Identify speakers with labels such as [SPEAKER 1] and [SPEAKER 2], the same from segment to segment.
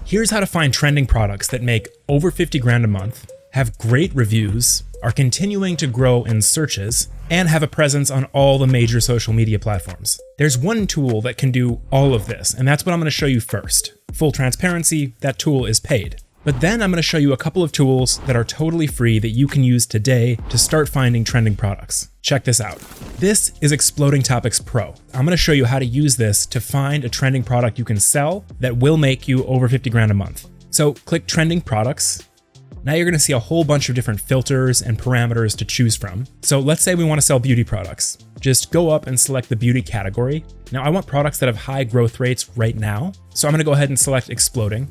[SPEAKER 1] Here's how to find trending products that make over 50 grand a month, have great reviews, are continuing to grow in searches, and have a presence on all the major social media platforms. There's one tool that can do all of this, and that's what I'm going to show you first. Full transparency, that tool is paid. But then I'm going to show you a couple of tools that are totally free that you can use today to start finding trending products. Check this out. This is Exploding Topics Pro. I'm going to show you how to use this to find a trending product you can sell that will make you over 50 grand a month. So click Trending Products. Now you're going to see a whole bunch of different filters and parameters to choose from. So let's say we want to sell beauty products. Just go up and select the beauty category. Now I want products that have high growth rates right now. So I'm going to go ahead and select Exploding.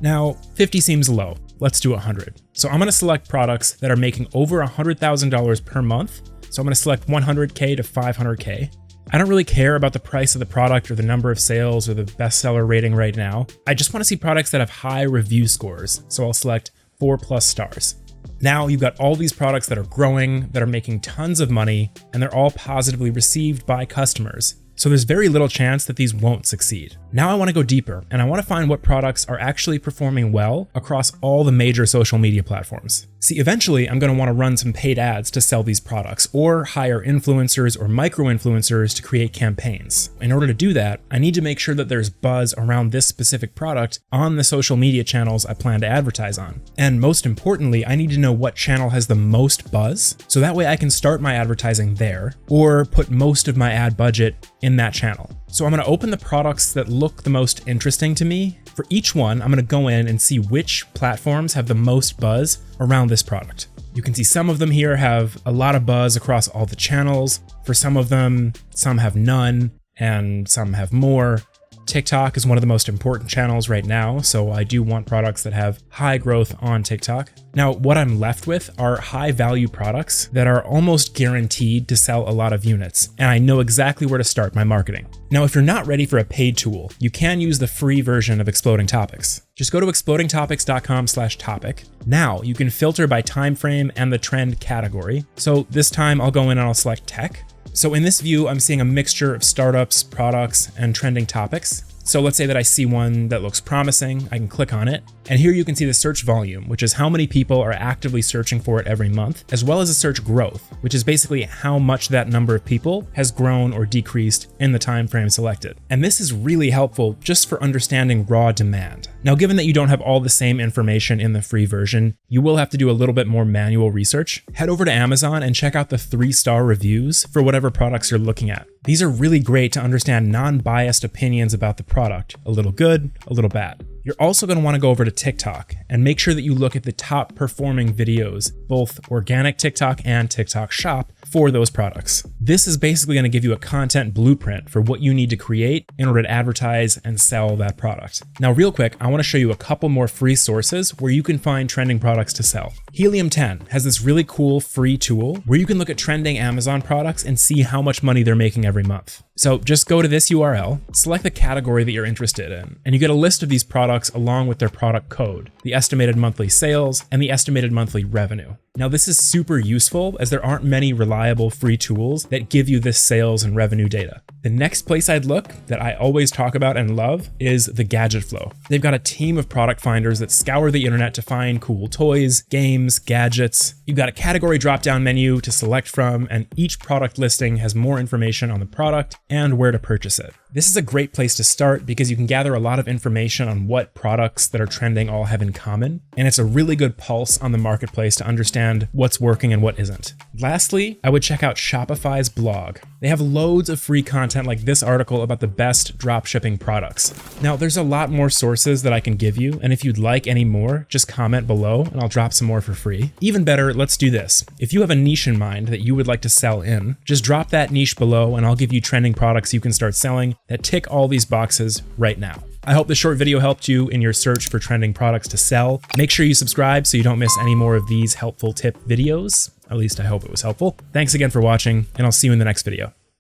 [SPEAKER 1] Now 50 seems low. Let's do 100. So I'm going to select products that are making over $100,000 per month. So I'm going to select 100K to 500K. I don't really care about the price of the product or the number of sales or the bestseller rating right now. I just want to see products that have high review scores. So I'll select 4+ stars. Now you've got all these products that are growing, that are making tons of money, and they're all positively received by customers. So there's very little chance that these won't succeed. Now I want to go deeper, and I want to find what products are actually performing well across all the major social media platforms. See, eventually I'm going to want to run some paid ads to sell these products, or hire influencers or micro-influencers to create campaigns. In order to do that, I need to make sure that there's buzz around this specific product on the social media channels I plan to advertise on. And most importantly, I need to know what channel has the most buzz, so that way I can start my advertising there, or put most of my ad budget in that channel. So I'm going to open the products that look the most interesting to me. For each one, I'm going to go in and see which platforms have the most buzz around this product. You can see some of them here have a lot of buzz across all the channels. For some of them, some have none and some have more. TikTok is one of the most important channels right now, so I do want products that have high growth on TikTok. Now, what I'm left with are high value products that are almost guaranteed to sell a lot of units, and I know exactly where to start my marketing. Now, if you're not ready for a paid tool, you can use the free version of Exploding Topics. Just go to explodingtopics.com/topic. Now you can filter by time frame and the trend category. So this time I'll go in and I'll select tech. So in this view, I'm seeing a mixture of startups, products, and trending topics. So let's say that I see one that looks promising, I can click on it. And here you can see the search volume, which is how many people are actively searching for it every month, as well as the search growth, which is basically how much that number of people has grown or decreased in the time frame selected. And this is really helpful just for understanding raw demand. Now, given that you don't have all the same information in the free version, you will have to do a little bit more manual research. Head over to Amazon and check out the 3-star reviews for whatever products you're looking at. These are really great to understand non-biased opinions about the product, a little good, a little bad. You're also going to want to go over to TikTok and make sure that you look at the top performing videos, both organic TikTok and TikTok Shop, for those products. This is basically going to give you a content blueprint for what you need to create in order to advertise and sell that product. Now, real quick, I want to show you a couple more free sources where you can find trending products to sell. Helium 10 has this really cool free tool where you can look at trending Amazon products and see how much money they're making every month. So just go to this URL, select the category that you're interested in, and you get a list of these products along with their product code, the estimated monthly sales, and the estimated monthly revenue. Now, this is super useful as there aren't many reliable free tools that give you this sales and revenue data. The next place I'd look that I always talk about and love is the Gadget Flow. They've got a team of product finders that scour the internet to find cool toys, games, gadgets. You've got a category drop-down menu to select from, and each product listing has more information on the product and where to purchase it. This is a great place to start because you can gather a lot of information on what products that are trending all have in common, and it's a really good pulse on the marketplace to understand what's working and what isn't. Lastly, I would check out Shopify's blog. They have loads of free content like this article about the best dropshipping products. Now, there's a lot more sources that I can give you, and if you'd like any more, just comment below and I'll drop some more for free. Even better, let's do this. If you have a niche in mind that you would like to sell in, just drop that niche below and I'll give you trending products you can start selling that tick all these boxes right now. I hope this short video helped you in your search for trending products to sell. Make sure you subscribe so you don't miss any more of these helpful tip videos. At least I hope it was helpful. Thanks again for watching, and I'll see you in the next video.